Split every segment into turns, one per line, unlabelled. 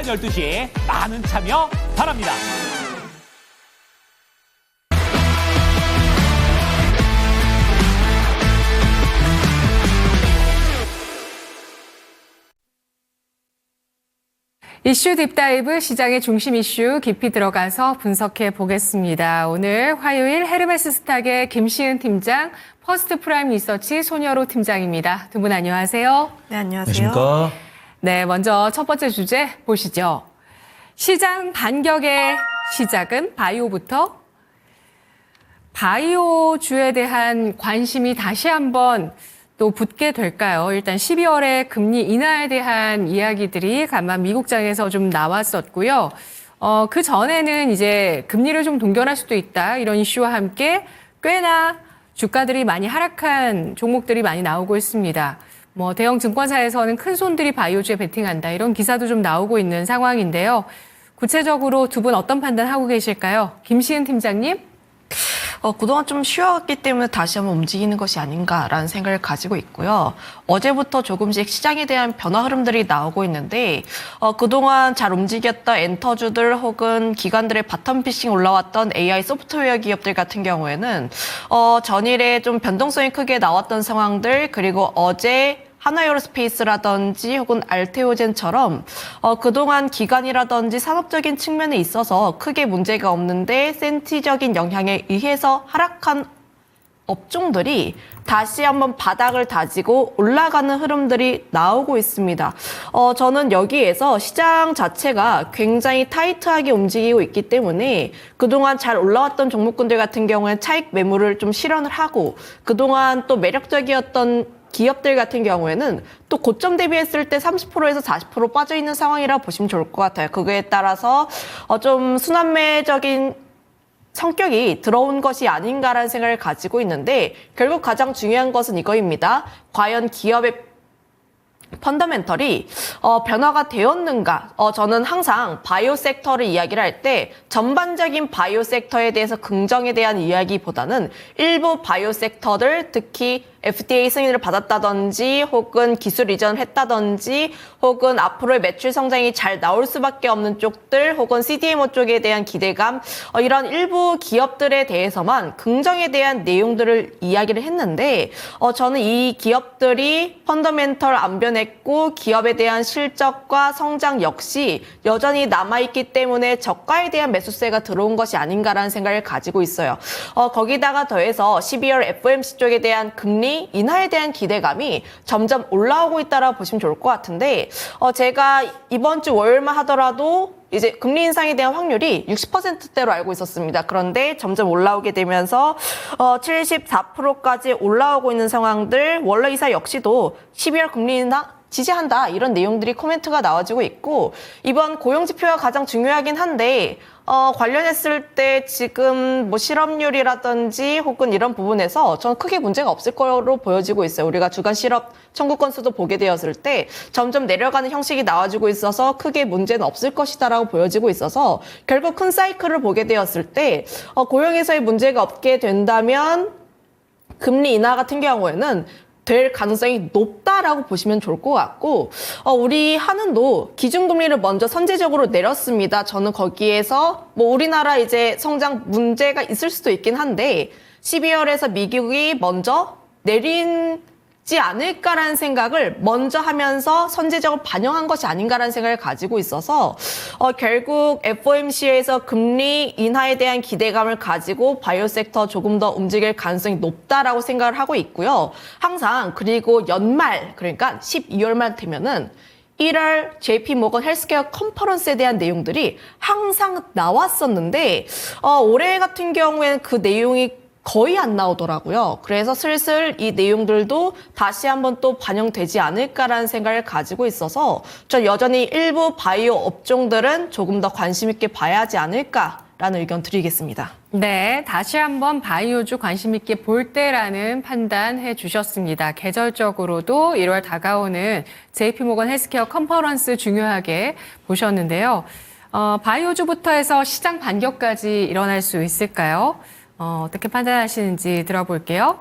12시 많은 참여 바랍니다.
이슈 딥다이브 시장의 중심 이슈 깊이 들어가서 분석해 보겠습니다. 오늘 화요일 헤르메스 스탁의 김시은 팀장, 퍼스트 프라임 리서치 손여로 팀장입니다. 두 분 안녕하세요.
네, 안녕하세요.
안녕하십니까?
네, 먼저 첫 번째 주제 보시죠. 시장 반격의 시작은 바이오부터. 바이오주에 대한 관심이 다시 한번 또 붙게 될까요? 일단 12월에 금리 인하에 대한 이야기들이 간만 미국장에서 좀 나왔었고요. 그 전에는 이제 금리를 좀 동결할 수도 있다. 이런 이슈와 함께 꽤나 주가들이 많이 하락한 종목들이 많이 나오고 있습니다. 뭐 대형 증권사에서는 큰 손들이 바이오주에 베팅한다. 이런 기사도 좀 나오고 있는 상황인데요. 구체적으로 두 분 어떤 판단하고 계실까요? 김시은 팀장님.
그동안 좀 쉬어왔기 때문에 다시 한번 움직이는 것이 아닌가라는 생각을 가지고 있고요. 어제부터 조금씩 시장에 대한 변화 흐름들이 나오고 있는데 그동안 잘 움직였던 엔터주들 혹은 기관들의 바텀 피싱 올라왔던 AI 소프트웨어 기업들 같은 경우에는 전일에 좀 변동성이 크게 나왔던 상황들 그리고 어제 하나에어로스페이스라든지 혹은 알테오젠처럼 그동안 기관이라든지 산업적인 측면에 있어서 크게 문제가 없는데 센티적인 영향에 의해서 하락한 업종들이 다시 한번 바닥을 다지고 올라가는 흐름들이 나오고 있습니다. 저는 여기에서 시장 자체가 굉장히 타이트하게 움직이고 있기 때문에 그동안 잘 올라왔던 종목군들 같은 경우에 차익 매물을 좀 실현을 하고 그동안 또 매력적이었던 기업들 같은 경우에는 또 고점 대비했을 때 30%에서 40% 빠져있는 상황이라 보시면 좋을 것 같아요. 그거에 따라서 좀 순환매적인 성격이 들어온 것이 아닌가라는 생각을 가지고 있는데 결국 가장 중요한 것은 이거입니다. 과연 기업의 펀더멘털이 변화가 되었는가? 저는 항상 바이오 섹터를 이야기를 할 때 전반적인 바이오 섹터에 대해서 긍정에 대한 이야기보다는 일부 바이오 섹터들 특히 FDA 승인을 받았다든지 혹은 기술 이전을 했다든지 혹은 앞으로의 매출 성장이 잘 나올 수밖에 없는 쪽들 혹은 CDMO 쪽에 대한 기대감 이런 일부 기업들에 대해서만 긍정에 대한 내용들을 이야기를 했는데 저는 이 기업들이 펀더멘털 안 변했고 기업에 대한 실적과 성장 역시 여전히 남아있기 때문에 저가에 대한 매수세가 들어온 것이 아닌가라는 생각을 가지고 있어요. 거기다가 더해서 12월 FOMC 쪽에 대한 금리 인하에 대한 기대감이 점점 올라오고 있다라고 보시면 좋을 것 같은데 제가 이번 주 월요일만 하더라도 이제 금리 인상에 대한 확률이 60%대로 알고 있었습니다. 그런데 점점 올라오게 되면서 74%까지 올라오고 있는 상황들 원래 이사 역시도 12월 금리 인하 지지한다 이런 내용들이 코멘트가 나와지고 있고 이번 고용지표가 가장 중요하긴 한데 관련했을 때 지금 뭐 실업률이라든지 혹은 이런 부분에서 저는 크게 문제가 없을 거로 보여지고 있어요. 우리가 주간 실업 청구 건수도 보게 되었을 때 점점 내려가는 형식이 나와지고 있어서 크게 문제는 없을 것이다라고 보여지고 있어서 결국 큰 사이클을 보게 되었을 때 고용에서의 문제가 없게 된다면 금리 인하 같은 경우에는 될 가능성이 높다라고 보시면 좋을 것 같고 우리 한은도 기준금리를 먼저 선제적으로 내렸습니다. 저는 거기에서 뭐 우리나라 이제 성장 문제가 있을 수도 있긴 한데 12월에서 미국이 먼저 내리지 않을까라는 생각을 먼저 하면서 선제적으로 반영한 것이 아닌가라는 생각을 가지고 있어서 결국 FOMC에서 금리 인하에 대한 기대감을 가지고 바이오 섹터 조금 더 움직일 가능성이 높다라고 생각을 하고 있고요. 항상 그리고 연말 그러니까 12월만 되면은 1월 JP 모건 헬스케어 컨퍼런스에 대한 내용들이 항상 나왔었는데 올해 같은 경우에는 그 내용이 거의 안 나오더라고요. 그래서 슬슬 이 내용들도 다시 한번 또 반영되지 않을까라는 생각을 가지고 있어서 저 여전히 일부 바이오 업종들은 조금 더 관심 있게 봐야 하지 않을까라는 의견 드리겠습니다.
네, 다시 한번 바이오주 관심 있게 볼 때라는 판단해 주셨습니다. 계절적으로도 1월 다가오는 JP모건 헬스케어 컨퍼런스 중요하게 보셨는데요. 바이오주부터 해서 시장 반격까지 일어날 수 있을까요? 어떻게 판단하시는지 들어볼게요.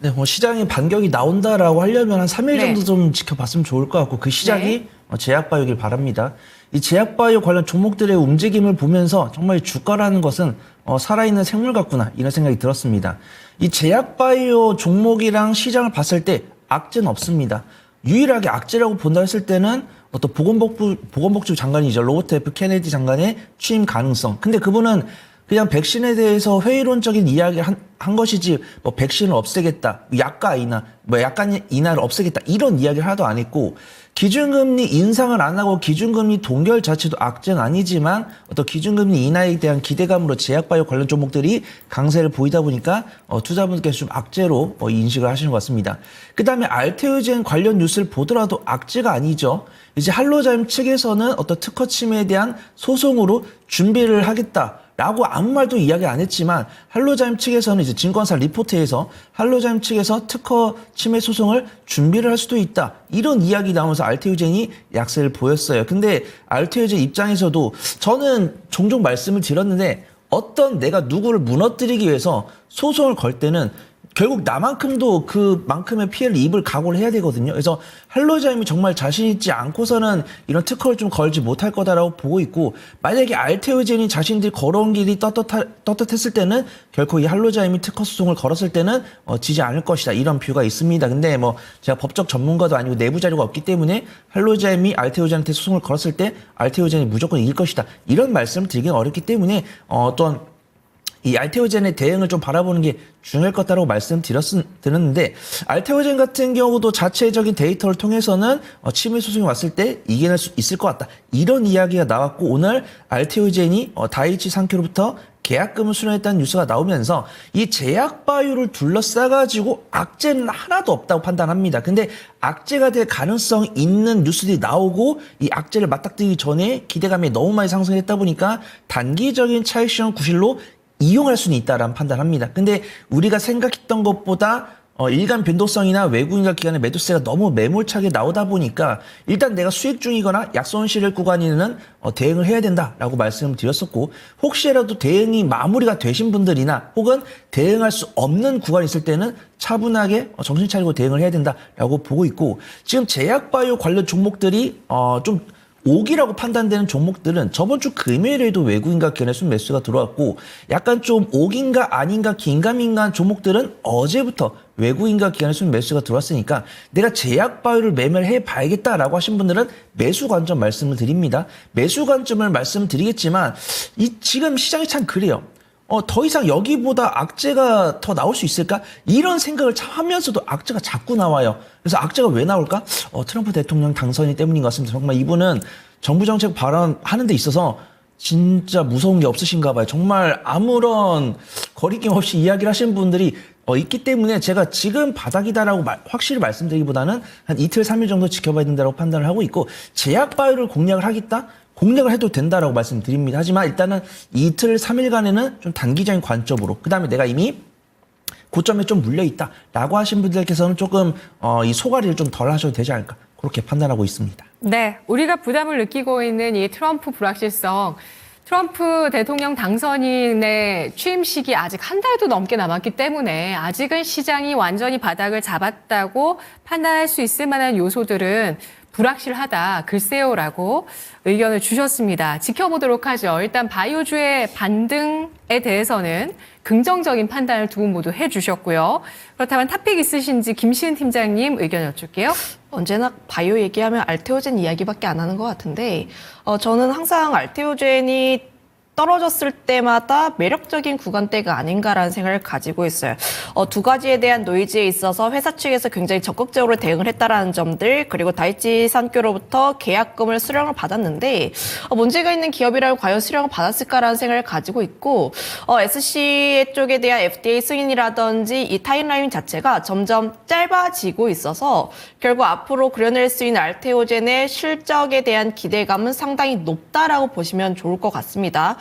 네, 뭐 시장에 반격이 나온다라고 하려면 한 3일
네.
정도 좀 지켜봤으면 좋을 것 같고 그 시작이
네.
제약바이오길 바랍니다. 이 제약바이오 관련 종목들의 움직임을 보면서 정말 주가라는 것은 살아있는 생물 같구나 이런 생각이 들었습니다. 이 제약바이오 종목이랑 시장을 봤을 때 악재는 없습니다. 유일하게 악재라고 본다 했을 때는 어떤 보건복지부 장관이죠. 로버트 F 케네디 장관의 취임 가능성. 근데 그분은 그냥 백신에 대해서 회의론적인 이야기를 한 것이지 뭐 백신을 없애겠다, 약가 인하, 뭐 약간 인하를 없애겠다 이런 이야기를 하나도 안 했고 기준금리 인상을 안 하고 기준금리 동결 자체도 악재는 아니지만 어떤 기준금리 인하에 대한 기대감으로 제약바이오 관련 종목들이 강세를 보이다 보니까 투자분들께서 좀 악재로 인식을 하시는 것 같습니다. 그다음에 알테오젠 관련 뉴스를 보더라도 악재가 아니죠. 이제 할로자임 측에서는 어떤 특허 침해에 대한 소송으로 준비를 하겠다. 라고 아무 말도 이야기 안 했지만 할로자임 측에서는 이제 증권사 리포트에서 할로자임 측에서 특허 침해 소송을 준비를 할 수도 있다. 이런 이야기 나오면서 알테오젠이 약세를 보였어요. 근데 알테오젠 입장에서도 저는 종종 말씀을 드렸는데 어떤 내가 누구를 무너뜨리기 위해서 소송을 걸 때는 결국 나만큼도 그만큼의 피해를 입을 각오를 해야 되거든요. 그래서 할로자임이 정말 자신 있지 않고서는 이런 특허를 좀 걸지 못할 거다라고 보고 있고 만약에 알테오젠이 자신들이 걸어온 길이 떳떳했을 때는 결코 이 할로자임이 특허 소송을 걸었을 때는 지지 않을 것이다. 이런 뷰가 있습니다. 근데 뭐 제가 법적 전문가도 아니고 내부 자료가 없기 때문에 할로자임이 알테오젠한테 소송을 걸었을 때 알테오젠이 무조건 이길 것이다. 이런 말씀을 드리기는 어렵기 때문에 어떤 이 알테오젠의 대응을 좀 바라보는 게 중요할 것 같다고 말씀드렸는데 알테오젠 같은 경우도 자체적인 데이터를 통해서는 침해 소송이 왔을 때 이겨낼 수 있을 것 같다. 이런 이야기가 나왔고 오늘 알테오젠이 다이치 산케로부터 계약금을 수령했다는 뉴스가 나오면서 이 제약바이오를 둘러싸가지고 악재는 하나도 없다고 판단합니다. 근데 악재가 될 가능성 있는 뉴스들이 나오고 이 악재를 맞닥뜨리기 전에 기대감이 너무 많이 상승했다 보니까 단기적인 차익실현 구실로 이용할 수는 있다라는 판단합니다. 근데 우리가 생각했던 것보다 일간 변동성이나 외국인과 기관의 매도세가 너무 매몰차게 나오다 보니까 일단 내가 수익 중이거나 약손실을 구간에는 대응을 해야 된다라고 말씀을 드렸었고 혹시라도 대응이 마무리가 되신 분들이나 혹은 대응할 수 없는 구간이 있을 때는 차분하게 정신 차리고 대응을 해야 된다라고 보고 있고 지금 제약바이오 관련 종목들이 좀 오기라고 판단되는 종목들은 저번 주 금요일에도 외국인과 기관의 순매수가 들어왔고 약간 좀 오긴가 아닌가 긴가민가한 종목들은 어제부터 외국인과 기관의 순매수가 들어왔으니까 내가 제약바이오를 매매를 해봐야겠다라고 하신 분들은 매수 관점 말씀을 드립니다. 매수 관점을 말씀드리겠지만 지금 시장이 참 그래요. 더 이상 여기보다 악재가 더 나올 수 있을까? 이런 생각을 참 하면서도 악재가 자꾸 나와요. 그래서 악재가 왜 나올까? 트럼프 대통령 당선이 때문인 것 같습니다. 정말 이분은 정부 정책 발언하는 데 있어서 진짜 무서운 게 없으신가 봐요. 정말 아무런 거리낌 없이 이야기를 하시는 분들이 있기 때문에 제가 지금 바닥이다라고 확실히 말씀드리기보다는 한 이틀, 3일 정도 지켜봐야 된다고 판단을 하고 있고 제약바이오를 공략을 하겠다? 공략을 해도 된다라고 말씀드립니다. 하지만 일단은 이틀, 3일간에는 좀 단기적인 관점으로 그다음에 내가 이미 고점에 좀 물려있다라고 하신 분들께서는 조금 이 소가리를 좀 덜 하셔도 되지 않을까 그렇게 판단하고 있습니다.
네, 우리가 부담을 느끼고 있는 이 트럼프 불확실성, 트럼프 대통령 당선인의 취임식이 아직 한 달도 넘게 남았기 때문에 아직은 시장이 완전히 바닥을 잡았다고 판단할 수 있을 만한 요소들은 불확실하다, 글쎄요라고 의견을 주셨습니다. 지켜보도록 하죠. 일단 바이오주의 반등에 대해서는 긍정적인 판단을 두 분 모두 해주셨고요. 그렇다면 탑픽 있으신지 김시은 팀장님 의견 여쭐게요.
언제나 바이오 얘기하면 알테오젠 이야기밖에 안 하는 것 같은데 저는 항상 알테오젠이 떨어졌을 때마다 매력적인 구간대가 아닌가라는 생각을 가지고 있어요. 두 가지에 대한 노이즈에 있어서 회사 측에서 굉장히 적극적으로 대응을 했다라는 점들 그리고 다이치 산교로부터 계약금을 수령을 받았는데 문제가 있는 기업이라면 과연 수령을 받았을까라는 생각을 가지고 있고 SC 쪽에 대한 FDA 승인이라든지 이 타임라인 자체가 점점 짧아지고 있어서 결국 앞으로 그려낼 수 있는 알테오젠의 실적에 대한 기대감은 상당히 높다라고 보시면 좋을 것 같습니다.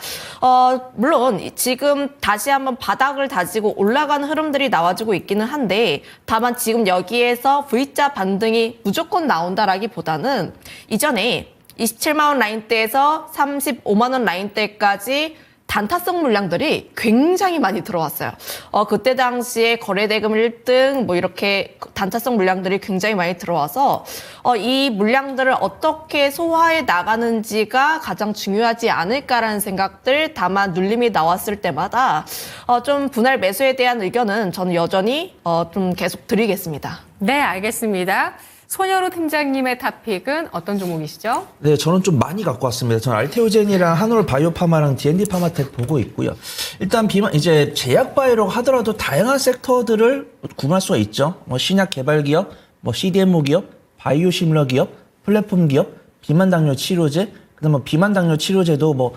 물론 지금 다시 한번 바닥을 다지고 올라가는 흐름들이 나와주고 있기는 한데 다만 지금 여기에서 V자 반등이 무조건 나온다라기보다는 이전에 27만 원 라인대에서 35만 원 라인대까지 단타성 물량들이 굉장히 많이 들어왔어요. 그때 당시에 거래대금 1등 뭐 이렇게 단타성 물량들이 굉장히 많이 들어와서 이 물량들을 어떻게 소화해 나가는지가 가장 중요하지 않을까라는 생각들, 다만 눌림이 나왔을 때마다 좀 분할 매수에 대한 의견은 저는 여전히 좀 계속 드리겠습니다.
네, 알겠습니다. 손여로 팀장님의 탑픽은 어떤 종목이시죠?
네, 저는 좀 많이 갖고 왔습니다. 저는 알테오젠이랑 한올 바이오파마랑 D&D 파마텍 보고 있고요. 일단 이제 제약 바이오라고 하더라도 다양한 섹터들을 구분할 수가 있죠. 뭐 신약 개발 기업, 뭐 CDMO 기업, 바이오 시뮬러 기업, 플랫폼 기업, 비만 당뇨 치료제, 그다음 뭐 비만 당뇨 치료제도 뭐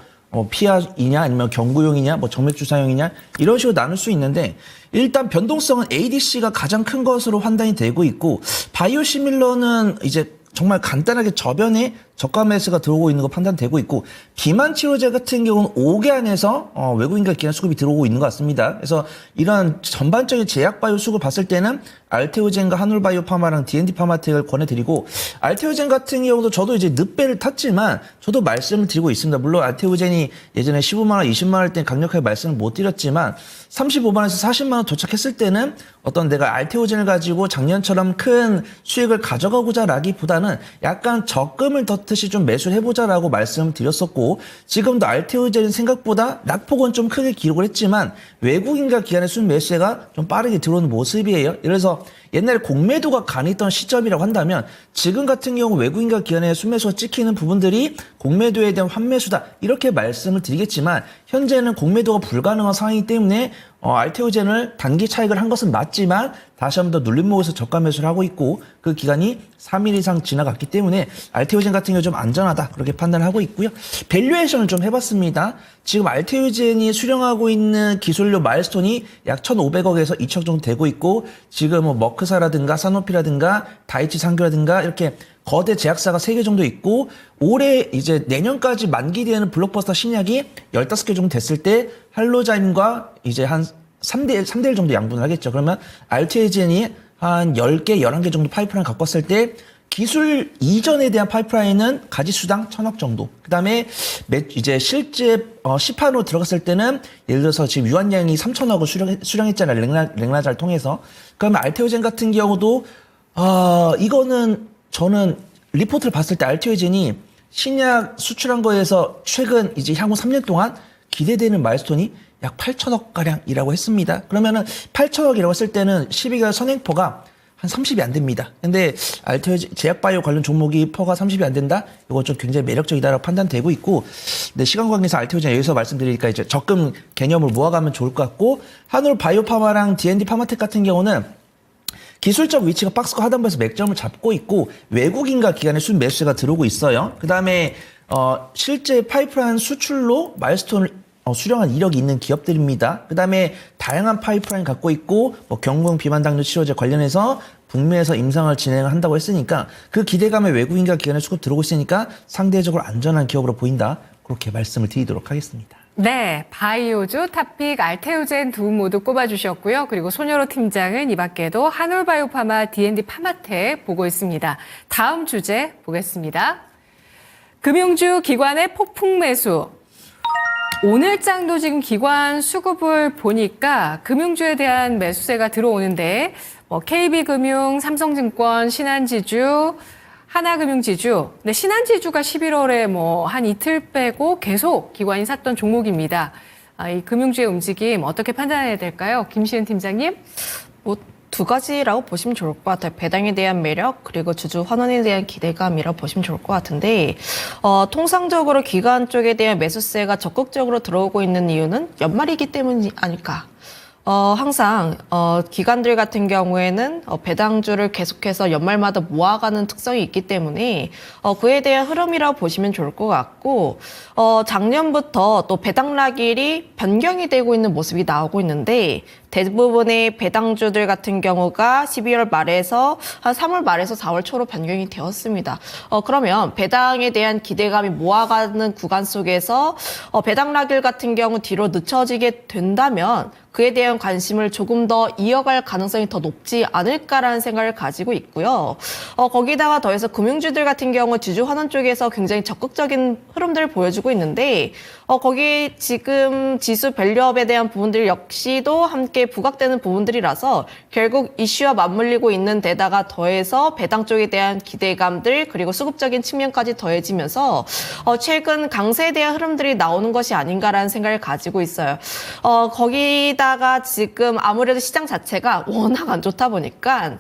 피하이냐 아니면 경구용이냐 뭐 정맥 주사용이냐 이런 식으로 나눌 수 있는데, 일단 변동성은 ADC가 가장 큰 것으로 판단이 되고 있고, 바이오 시밀러는 이제 정말 간단하게 저변에 저가 매수가 들어오고 있는 거 판단되고 있고, 비만 치료제 같은 경우는 5개 안에서 외국인과 기관 수급이 들어오고 있는 것 같습니다. 그래서 이런 전반적인 제약 바이오 수급을 봤을 때는 알테오젠과 한올 바이오파마랑 D&D 파마텍을 권해드리고, 알테오젠 같은 경우도 저도 이제 늑배를 탔지만 저도 말씀을 드리고 있습니다. 물론 알테오젠이 예전에 15만 원, 20만 원 때 강력하게 말씀을 못 드렸지만 35만 원에서 40만 원 도착했을 때는 어떤 내가 알테오젠을 가지고 작년처럼 큰 수익을 가져가고자 라기보다는 약간 적금을 덧듯이 좀 매수를 해보자라고 말씀드렸었고, 지금도 알테오젠은 생각보다 낙폭은 좀 크게 기록을 했지만 외국인과 기관의 순 매수세가 좀 빠르게 들어오는 모습이에요. 그래서 옛날에 공매도가 가능했던 시점이라고 한다면 지금 같은 경우 외국인과 기관의 순매수가 찍히는 부분들이 공매도에 대한 환매수다 이렇게 말씀을 드리겠지만, 현재는 공매도가 불가능한 상황이기 때문에 알테오젠을 단기 차익을 한 것은 맞지만 다시 한 번 더 눌림목에서 저가 매수를 하고 있고, 그 기간이 3일 이상 지나갔기 때문에 알테오젠 같은 경우 좀 안전하다 그렇게 판단을 하고 있고요. 밸류에이션을 좀 해봤습니다. 지금 알테오젠이 수령하고 있는 기술료 마일스톤이 약 1,500억에서 2천 정도 되고 있고, 지금 뭐 머크사라든가 사노피라든가 다이치 상교라든가 이렇게 거대 제약사가 3개 정도 있고, 올해 이제 내년까지 만기되는 블록버스터 신약이 15개 정도 됐을 때 할로자임과 이제 한 3대 1 정도 양분을 하겠죠. 그러면 알테오젠이 한 10개, 11개 정도 파이프라인 갖고 왔을 때 기술 이전에 대한 파이프라인은 가지수당 1,000억 정도. 그 다음에 이제 실제 시판으로 들어갔을 때는 예를 들어서 지금 유한양이 3,000억을 수령했잖아요. 랭라자를 통해서. 그러면 알테오젠 같은 경우도 이거는 저는 리포트를 봤을 때 알테오젠이 신약 수출한 거에서 최근 이제 향후 3년 동안 기대되는 마일스톤이 약 8천억 가량이라고 했습니다. 그러면은 8천억이라고 했을 때는 12개월 선행포가 한 30이 안 됩니다. 근데 알테오젠 제약바이오 관련 종목이 퍼가 30이 안 된다? 이거 좀 굉장히 매력적이다라고 판단되고 있고, 근데 시간 관계상 알테오젠 여기서 말씀드리니까 이제 적금 개념을 모아가면 좋을 것 같고, 한올 바이오파마랑 D&D 파마텍 같은 경우는 기술적 위치가 박스권 하단부에서 맥점을 잡고 있고 외국인과 기관의 순 매수세가 들어오고 있어요. 그 다음에 실제 파이프라인 수출로 마일스톤을 수령한 이력이 있는 기업들입니다. 그 다음에 다양한 파이프라인 갖고 있고, 뭐 경궁 비만 당뇨 치료제 관련해서 북미에서 임상을 진행한다고 했으니까 그 기대감에 외국인과 기관의 수급 들어오고 있으니까 상대적으로 안전한 기업으로 보인다. 그렇게 말씀을 드리도록 하겠습니다.
네, 바이오주 탑픽 알테오젠 두 분 모두 꼽아주셨고요. 그리고 손여로 팀장은 이 밖에도 한올 바이오파마 D&D 파마텍 보고 있습니다. 다음 주제 보겠습니다. 금융주 기관의 폭풍 매수. 오늘장도 지금 기관 수급을 보니까 금융주에 대한 매수세가 들어오는데, 뭐 KB금융, 삼성증권, 신한지주, 하나금융지주. 근데 신한지주가 11월에 뭐 한 이틀 빼고 계속 기관이 샀던 종목입니다. 이 금융주의 움직임 어떻게 판단해야 될까요? 김시은 팀장님?
뭐 두 가지라고 보시면 좋을 것 같아요. 배당에 대한 매력, 그리고 주주 환원에 대한 기대감이라고 보시면 좋을 것 같은데, 통상적으로 기관 쪽에 대한 매수세가 적극적으로 들어오고 있는 이유는 연말이기 때문이 아닐까. 항상 기관들 같은 경우에는 배당주를 계속해서 연말마다 모아가는 특성이 있기 때문에 그에 대한 흐름이라고 보시면 좋을 것 같고, 작년부터 또 배당 라길이 변경이 되고 있는 모습이 나오고 있는데, 대부분의 배당주들 같은 경우가 12월 말에서 한 3월 말에서 4월 초로 변경이 되었습니다. 그러면 배당에 대한 기대감이 모아가는 구간 속에서 배당 라길 같은 경우 뒤로 늦춰지게 된다면 그에 대한 관심을 조금 더 이어갈 가능성이 더 높지 않을까라는 생각을 가지고 있고요. 거기다가 더해서 금융주들 같은 경우 주주 환원 쪽에서 굉장히 적극적인 흐름들을 보여주고 있는데 거기 지금 지수 밸류업에 대한 부분들 역시도 함께 부각되는 부분들이라서 결국 이슈와 맞물리고 있는 데다가 더해서 배당 쪽에 대한 기대감들 그리고 수급적인 측면까지 더해지면서 최근 강세에 대한 흐름들이 나오는 것이 아닌가라는 생각을 가지고 있어요. 거기다가 지금 아무래도 시장 자체가 워낙 안 좋다 보니까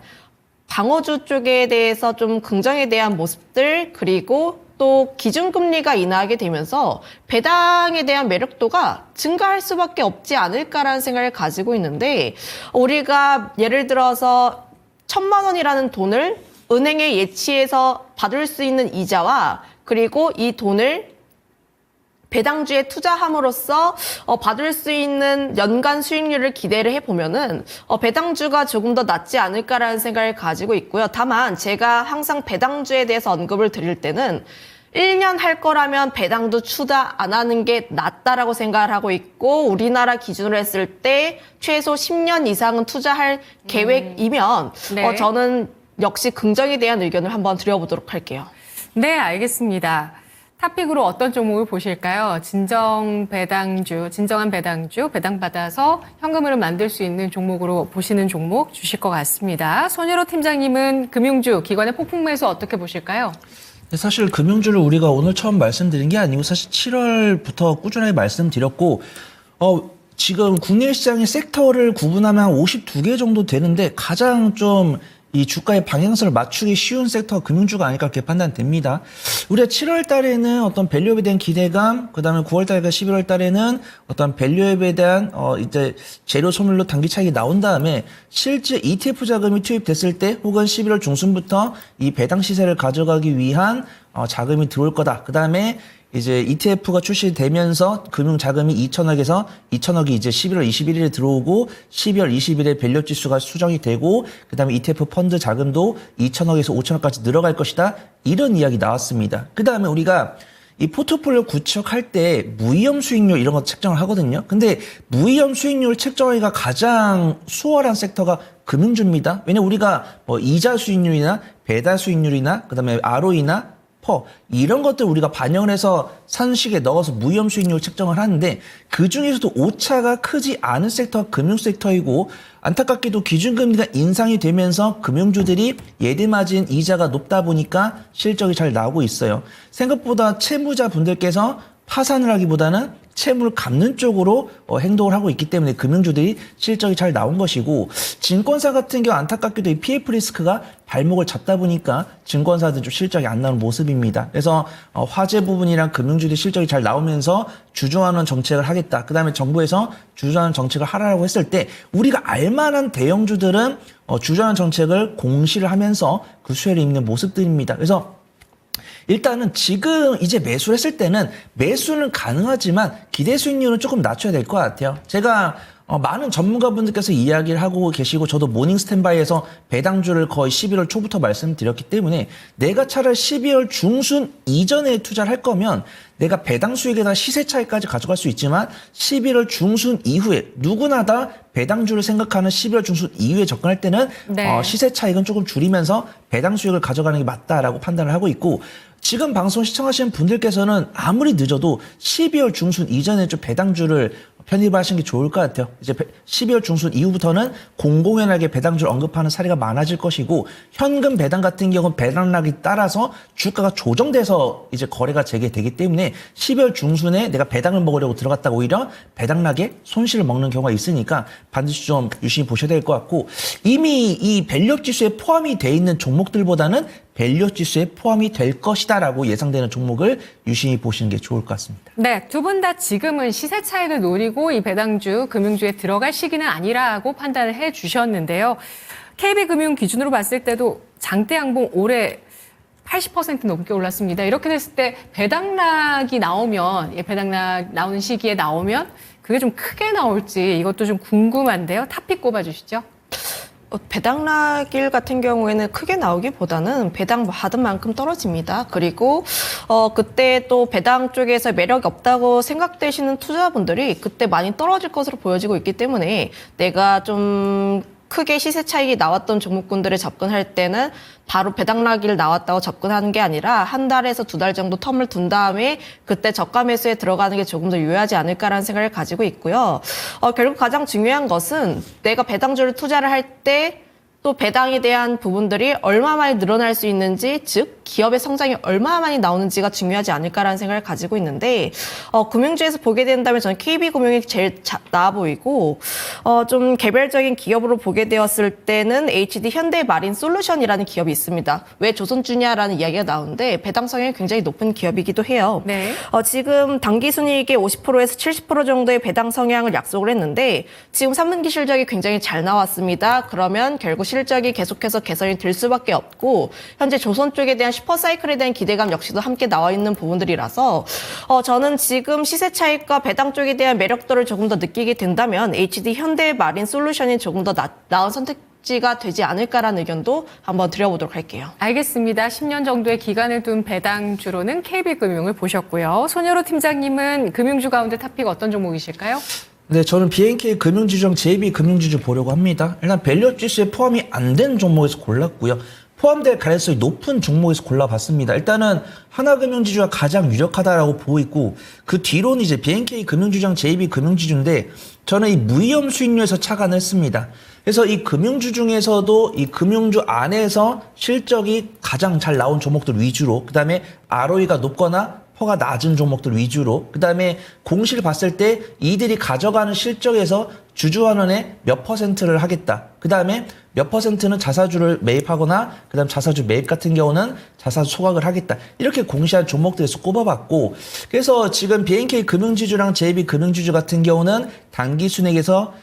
방어주 쪽에 대해서 좀 긍정에 대한 모습들 그리고 또 기준금리가 인하하게 되면서 배당에 대한 매력도가 증가할 수밖에 없지 않을까라는 생각을 가지고 있는데 우리가 예를 들어서 1,000만 원이라는 돈을 은행에 예치해서 받을 수 있는 이자와 그리고 이 돈을 배당주에 투자함으로써 받을 수 있는 연간 수익률을 기대를 해보면은 배당주가 조금 더 낫지 않을까라는 생각을 가지고 있고요. 다만 제가 항상 배당주에 대해서 언급을 드릴 때는 1년 할 거라면 배당도 투자 안 하는 게 낫다라고 생각을 하고 있고
음.
우리나라 기준으로 했을 때 최소 10년 이상은 투자할 계획이면
네.
저는 역시 긍정에 대한 의견을 한번 드려보도록 할게요.
네, 알겠습니다. 탑픽으로 어떤 종목을 보실까요? 진정한 배당주, 배당받아서 현금으로 만들 수 있는 종목으로 보시는 종목 주실 것 같습니다. 손희로 팀장님은 금융주, 기관의 폭풍 매수 어떻게 보실까요?
사실 금융주를 우리가 오늘 처음 말씀드린 게 아니고 사실 7월부터 꾸준하게 말씀드렸고 지금 국내 시장의 섹터를 구분하면 한 52개 정도 되는데 가장 좀 이 주가의 방향성을 맞추기 쉬운 섹터가 금융주가 아닐까 그렇게 판단됩니다. 우리가 7월 달에는 어떤 밸류업에 대한 기대감, 그다음에 9월 달과 11월 달에는 어떤 밸류업에 대한 이제 재료 소멸로 단기 차익이 나온 다음에 실제 ETF 자금이 투입됐을 때 혹은 11월 중순부터 이 배당 시세를 가져가기 위한 자금이 들어올 거다. 그다음에 이제 ETF가 출시되면서 금융 자금이 2천억에서 2천억이 이제 11월 21일에 들어오고 12월 20일에 밸류 지수가 수정이 되고 그다음에 ETF 펀드 자금도 2천억에서 5천억까지 늘어갈 것이다. 이런 이야기 나왔습니다. 그다음에 우리가 이 포트폴리오 구축할 때 무위험 수익률 이런 거 책정을 하거든요. 근데 무위험 수익률 책정하기가 가장 수월한 섹터가 금융주입니다. 왜냐면 우리가 뭐 이자 수익률이나 배당 수익률이나 그다음에 ROE나 이런 것들 우리가 반영을 해서 산식에 넣어서 무위험 수익률 책정을 하는데 그 중에서도 오차가 크지 않은 섹터가 금융 섹터이고 안타깝게도 기준금리가 인상이 되면서 금융주들이 예대마진 이자가 높다 보니까 실적이 잘 나오고 있어요. 생각보다 채무자 분들께서 파산을 하기보다는 채무를 갚는 쪽으로 행동을 하고 있기 때문에 금융주들이 실적이 잘 나온 것이고 증권사 같은 경우 안타깝게도 이 PF 리스크가 발목을 잡다 보니까 증권사들 좀 실적이 안 나오는 모습입니다. 그래서 화재 부분이랑 금융주들 실적이 잘 나오면서 주주환원 정책을 하겠다. 그다음에 정부에서 주주환원 정책을 하라고 했을 때 우리가 알만한 대형주들은 주주환원 정책을 공시를 하면서 그 수혜를 입는 모습들입니다. 그래서 일단은 지금 이제 매수를 했을 때는 매수는 가능하지만 기대 수익률은 조금 낮춰야 될 것 같아요. 제가 많은 전문가분들께서 이야기를 하고 계시고 저도 모닝 스탠바이에서 배당주를 거의 11월 초부터 말씀드렸기 때문에 내가 차라리 12월 중순 이전에 투자를 할 거면 내가 배당 수익에다 시세 차익까지 가져갈 수 있지만 11월 중순 이후에 누구나 다 배당주를 생각하는 11월 중순 이후에 접근할 때는
네.
시세 차익은 조금 줄이면서 배당 수익을 가져가는 게 맞다라고 판단을 하고 있고 지금 방송 시청하시는 분들께서는 아무리 늦어도 12월 중순 이전에 좀 배당주를 편입하시는 게 좋을 것 같아요. 이제 12월 중순 이후부터는 공공연하게 배당주를 언급하는 사례가 많아질 것이고 현금 배당 같은 경우는 배당락에 따라서 주가가 조정돼서 이제 거래가 재개되기 때문에 12월 중순에 내가 배당을 먹으려고 들어갔다가 오히려 배당락에 손실을 먹는 경우가 있으니까 반드시 좀 유심히 보셔야 될 것 같고 이미 이 밸류업 지수에 포함이 돼 있는 종목들보다는 밸류업 지수에 포함이 될 것이다라고 예상되는 종목을 유심히 보시는 게 좋을 것 같습니다.
네, 두 분 다 지금은 시세 차익을 노리고 이 배당주, 금융주에 들어갈 시기는 아니라고 판단을 해 주셨는데요. KB금융 기준으로 봤을 때도 장대 양봉 올해 80% 넘게 올랐습니다. 이렇게 됐을 때 배당락이 나오면, 배당락 나오는 시기에 나오면 그게 좀 크게 나올지 이것도 좀 궁금한데요. 탑픽 꼽아주시죠.
배당락일 같은 경우에는 크게 나오기보다는 배당 받은 만큼 떨어집니다. 그리고 그때 또 배당 쪽에서 매력이 없다고 생각되시는 투자분들이 그때 많이 떨어질 것으로 보여지고 있기 때문에 내가 좀 크게 시세 차익이 나왔던 종목군들에 접근할 때는 바로 배당락일 나왔다고 접근하는 게 아니라 한 달에서 두 달 정도 텀을 둔 다음에 그때 저가 매수에 들어가는 게 조금 더 유효하지 않을까라는 생각을 가지고 있고요. 결국 가장 중요한 것은 내가 배당주를 투자를 할 때 또 배당에 대한 부분들이 얼마 많이 늘어날 수 있는지, 즉 기업의 성장이 얼마 많이 나오는지가 중요하지 않을까라는 생각을 가지고 있는데 금융주에서 보게 된다면 저는 KB금융이 제일 나아 보이고 좀 개별적인 기업으로 보게 되었을 때는 HD 현대마린솔루션이라는 기업이 있습니다. 왜 조선주냐라는 이야기가 나오는데 배당 성향이 굉장히 높은 기업이기도 해요.
네.
지금 당기순이익의 50%에서 70% 정도의 배당 성향을 약속을 했는데 지금 3분기 실적이 굉장히 잘 나왔습니다. 그러면 결국 실적이 계속해서 개선이 될 수밖에 없고 현재 조선 쪽에 대한 슈퍼사이클에 대한 기대감 역시도 함께 나와 있는 부분들이라서 저는 지금 시세 차익과 배당 쪽에 대한 매력도를 조금 더 느끼게 된다면 HD 현대마린솔루션이 조금 더 나은 선택지가 되지 않을까라는 의견도 한번 드려보도록 할게요.
알겠습니다. 10년 정도의 기간을 둔 배당주로는 KB금융을 보셨고요. 손여로 팀장님은 금융주 가운데 탑픽 어떤 종목이실까요?
네, 저는 BNK 금융지주랑 JB금융지주 보려고 합니다. 일단 밸류업 지수에 포함이 안 된 종목에서 골랐고요. 포함될 가능성이 높은 종목에서 골라봤습니다. 일단은 하나금융지주가 가장 유력하다라고 보고 있고 그 뒤로는 이제 BNK 금융지주랑 JB금융지주인데 저는 이 무위험 수익률에서 착안을 했습니다. 그래서 이 금융주 중에서도 이 금융주 안에서 실적이 가장 잘 나온 종목들 위주로 그다음에 ROE가 높거나 퍼가 낮은 종목들 위주로 그다음에 공시를 봤을 때 이들이 가져가는 실적에서 주주환원의 몇 퍼센트를 하겠다. 그다음에 몇 퍼센트는 자사주를 매입하거나 그다음 자사주 매입 같은 경우는 자사주 소각을 하겠다. 이렇게 공시한 종목들에서 꼽아봤고 그래서 지금 BNK 금융지주랑 JB금융지주 같은 경우는 단기 순액에서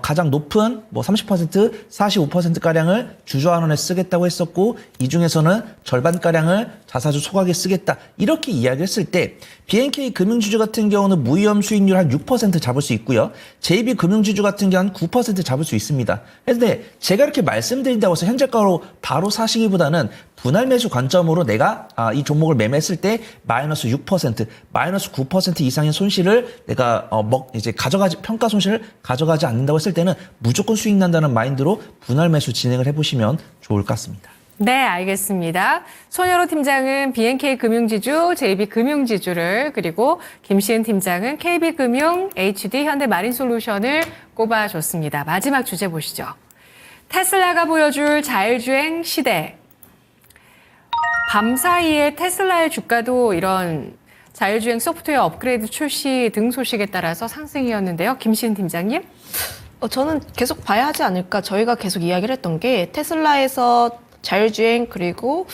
가장 높은 뭐 30%, 45%가량을 주주환원에 쓰겠다고 했었고 이 중에서는 절반가량을 자사주 소각에 쓰겠다. 이렇게 이야기했을 때 BNK 금융지주 같은 경우는 무위험 수익률 한 6% 잡을 수 있고요. JB금융지주 같은 경우는 9% 잡을 수 있습니다. 그런데 제가 이렇게 말씀드린다고 해서 현재가로 바로 사시기보다는 분할 매수 관점으로 내가 이 종목을 매매했을 때 마이너스 6%, 마이너스 9% 이상의 손실을 내가 이제 평가 손실을 가져가지 않는다고 했을 때는 무조건 수익 난다는 마인드로 분할 매수 진행을 해보시면 좋을 것 같습니다.
네, 알겠습니다. 손여로 팀장은 BNK 금융지주, JB금융지주를 그리고 김시은 팀장은 KB금융, HD 현대마린솔루션을 꼽아줬습니다. 마지막 주제 보시죠. 테슬라가 보여줄 자율주행 시대. 밤사이에 테슬라의 주가도 이런 자율주행 소프트웨어 업그레이드 출시 등 소식에 따라서 상승이었는데요. 김시은 팀장님.
저는 계속 봐야 하지 않을까. 저희가 계속 이야기를 했던 게 테슬라에서 자율주행 그리고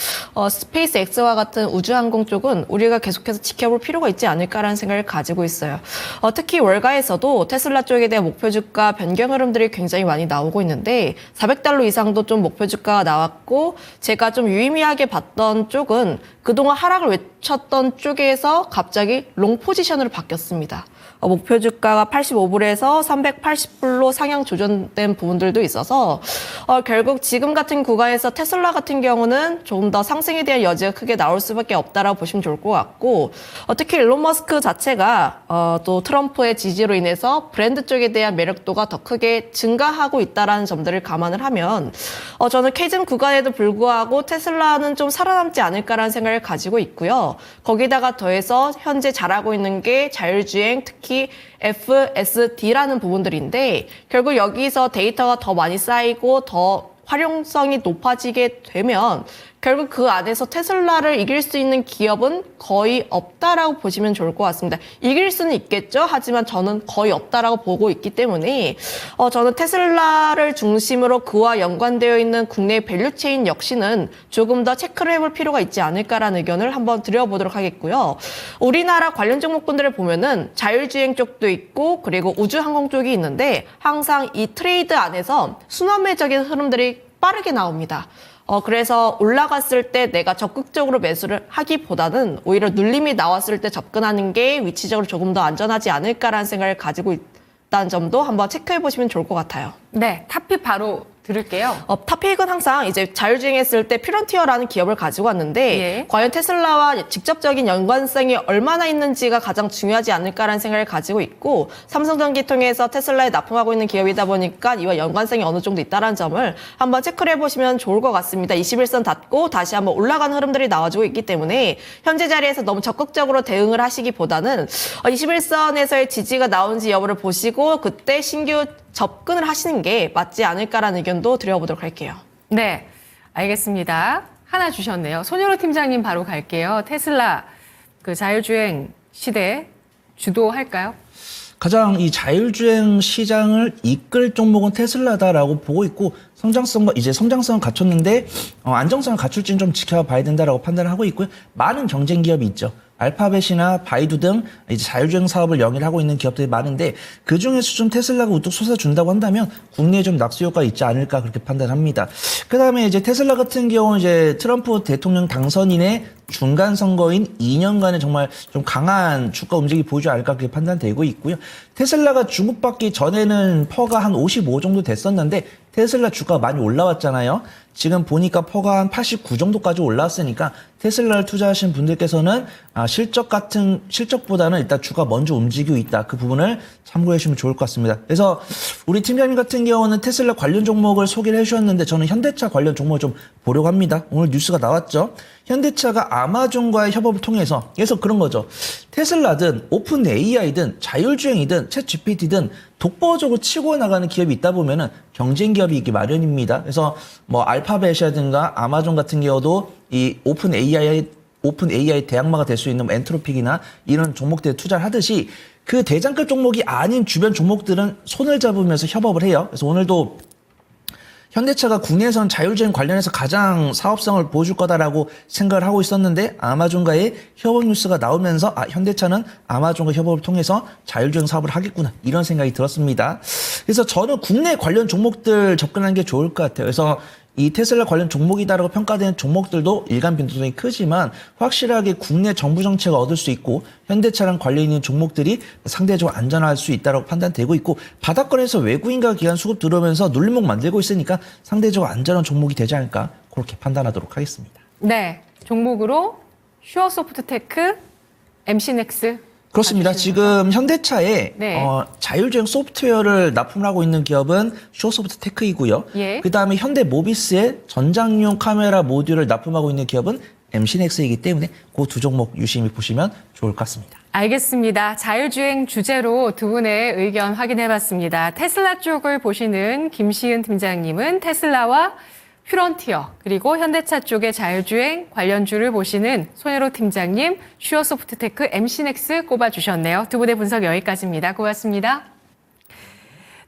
스페이스 X와 같은 우주항공 쪽은 우리가 계속해서 지켜볼 필요가 있지 않을까라는 생각을 가지고 있어요. 특히 월가에서도 테슬라 쪽에 대한 목표 주가 변경 흐름들이 굉장히 많이 나오고 있는데 400달러 이상도 좀 목표 주가가 나왔고 제가 좀 유의미하게 봤던 쪽은 그동안 하락을 외쳤던 쪽에서 갑자기 롱 포지션으로 바뀌었습니다. 목표 주가가 85불에서 380불로 상향 조정된 부분들도 있어서 결국 지금 같은 구간에서 테슬라 같은 경우는 조금 더 상승에 대한 여지가 크게 나올 수밖에 없다라고 보시면 좋을 것 같고 특히 일론 머스크 자체가 또 트럼프의 지지로 인해서 브랜드 쪽에 대한 매력도가 더 크게 증가하고 있다라는 점들을 감안을 하면 저는 캐즘 구간에도 불구하고 테슬라는 좀 살아남지 않을까라는 생각을 가지고 있고요. 거기다가 더해서 현재 잘하고 있는 게 자율주행 특히 FSD라는 부분들인데 결국 여기서 데이터가 더 많이 쌓이고 더 활용성이 높아지게 되면 결국 그 안에서 테슬라를 이길 수 있는 기업은 거의 없다라고 보시면 좋을 것 같습니다. 이길 수는 있겠죠. 하지만 저는 거의 없다라고 보고 있기 때문에 저는 테슬라를 중심으로 그와 연관되어 있는 국내 밸류체인 역시는 조금 더 체크를 해볼 필요가 있지 않을까라는 의견을 한번 드려보도록 하겠고요. 우리나라 관련 종목군들을 보면은 자율주행 쪽도 있고 그리고 우주항공 쪽이 있는데 항상 이 트레이드 안에서 순환매적인 흐름들이 빠르게 나옵니다. 그래서 올라갔을 때 내가 적극적으로 매수를 하기보다는 오히려 눌림이 나왔을 때 접근하는 게 위치적으로 조금 더 안전하지 않을까라는 생각을 가지고 있다는 점도 한번 체크해 보시면 좋을 것 같아요.
네, 탑픽 바로 들을게요.
탑픽은 항상 이제 자율주행했을 때 퓨런티어라는 기업을 가지고 왔는데
예.
과연 테슬라와 직접적인 연관성이 얼마나 있는지가 가장 중요하지 않을까라는 생각을 가지고 있고 삼성전기통해서 테슬라에 납품하고 있는 기업이다 보니까 이와 연관성이 어느 정도 있다는 점을 한번 체크를 해보시면 좋을 것 같습니다. 21선 닫고 다시 한번 올라가는 흐름들이 나와주고 있기 때문에 현재 자리에서 너무 적극적으로 대응을 하시기보다는 21선에서의 지지가 나온지 여부를 보시고 그때 신규 접근을 하시는 게 맞지 않을까라는 의견도 드려보도록 할게요.
네, 알겠습니다. 하나 주셨네요. 손효로 팀장님 바로 갈게요. 테슬라 그 자율주행 시대 주도할까요?
가장 이 자율주행 시장을 이끌 종목은 테슬라다라고 보고 있고 성장성은 갖췄는데 안정성을 갖출지는 좀 지켜봐야 된다라고 판단을 하고 있고요. 많은 경쟁 기업이 있죠. 알파벳이나 바이두 등 이제 자율주행 사업을 영위하고 있는 기업들이 많은데 그 중에서 좀 테슬라가 우뚝 솟아준다고 한다면 국내에 좀 낙수 효과가 있지 않을까 그렇게 판단합니다. 그다음에 이제 테슬라 같은 경우는 이제 트럼프 대통령 당선인의 중간 선거인 2년간의 정말 좀 강한 주가 움직임이 보이지 않을까 그렇게 판단되고 있고요. 테슬라가 중국 받기 전에는 퍼가 한 55 정도 됐었는데 테슬라 주가가 많이 올라왔잖아요. 지금 보니까 퍼가 한 89 정도까지 올라왔으니까 테슬라를 투자하신 분들께서는 실적보다는 일단 주가 먼저 움직이고 있다. 그 부분을 참고해 주시면 좋을 것 같습니다. 그래서 우리 팀장님 같은 경우는 테슬라 관련 종목을 소개를 해 주셨는데 저는 현대차 관련 종목을 좀 보려고 합니다. 오늘 뉴스가 나왔죠. 현대차가 아마존과의 협업을 통해서 그래서 그런 거죠. 테슬라든 오픈 AI든 자율주행이든 챗 GPT든 독보적으로 치고 나가는 기업이 있다 보면은 경쟁 기업이 있기 마련입니다. 그래서 뭐 알파벳이라든가 아마존 같은 경우도 이 오픈 AI 대항마가 될 수 있는 엔트로픽이나 이런 종목들에 투자를 하듯이 그 대장급 종목이 아닌 주변 종목들은 손을 잡으면서 협업을 해요. 그래서 오늘도 현대차가 국내에선 자율주행 관련해서 가장 사업성을 보여줄 거다라고 생각을 하고 있었는데 아마존과의 협업 뉴스가 나오면서 현대차는 아마존과 협업을 통해서 자율주행 사업을 하겠구나 이런 생각이 들었습니다. 그래서 저는 국내 관련 종목들 접근하는 게 좋을 것 같아요. 그래서 이 테슬라 관련 종목이다라고 평가되는 종목들도 일간 변동성이 크지만 확실하게 국내 정부 정책을 얻을 수 있고 현대차랑 관련 있는 종목들이 상대적으로 안전할 수 있다고 판단되고 있고 바닥권에서 외국인과 기관 수급 들어오면서 눌림목 만들고 있으니까 상대적으로 안전한 종목이 되지 않을까 그렇게 판단하도록 하겠습니다.
네, 종목으로 슈어소프트테크, MC넥스
그렇습니다. 지금 현대차에
네.
자율주행 소프트웨어를 납품을 하고 있는 기업은 슈어소프트테크이고요.
예.
그다음에 현대모비스의 전장용 카메라 모듈을 납품하고 있는 기업은 MC넥스이기 때문에 그 두 종목 유심히 보시면 좋을 것 같습니다.
알겠습니다. 자율주행 주제로 두 분의 의견 확인해봤습니다. 테슬라 쪽을 보시는 김시은 팀장님은 테슬라와 퓨런티어 그리고 현대차 쪽의 자율주행 관련주를 보시는 손혜로 팀장님 슈어소프트테크 MC넥스 꼽아주셨네요. 두 분의 분석 여기까지입니다. 고맙습니다.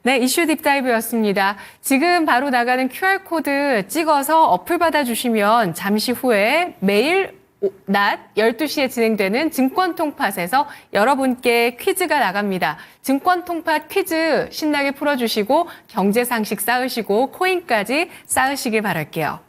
네, 이슈 딥다이브였습니다. 지금 바로 나가는 QR코드 찍어서 어플 받아주시면 잠시 후에 매일 낮 12시에 진행되는 증권통팟에서 여러분께 퀴즈가 나갑니다. 증권통팟 퀴즈 신나게 풀어주시고 경제상식 쌓으시고 코인까지 쌓으시길 바랄게요.